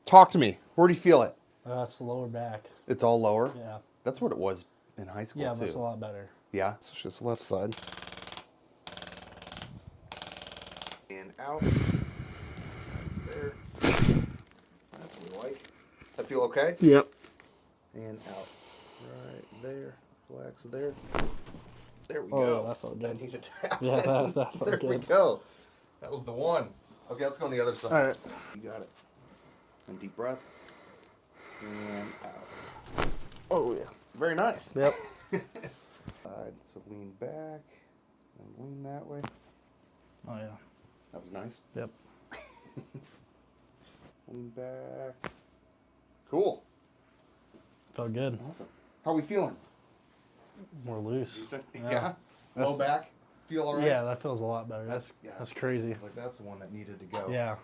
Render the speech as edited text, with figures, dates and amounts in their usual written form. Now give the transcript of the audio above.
Talk to me. Where do you feel it? That's the lower back. It's all lower? Yeah. That's what it was in high school, Yeah, too. but it's a lot better. Yeah? It's just left side. And out. There. That's what we like. That feel okay? Yep. And out. Right there. Relax there. There we Oh, go. yeah, that felt good. I need to tap Yeah, in. that felt there good. we go. That was the one. Okay, let's go on the other side. All right. You got it. And deep breath. And out. Oh, yeah. Very nice. Yep. So lean back and lean that way. Oh, yeah. That was nice. Yep. Lean back. Cool. Felt good. Awesome. How are we feeling? More loose. Decent? Yeah. Yeah. Low back. Feel all right? Yeah, that feels a lot better. That's yeah. crazy. Like that's the one that needed to go. Yeah.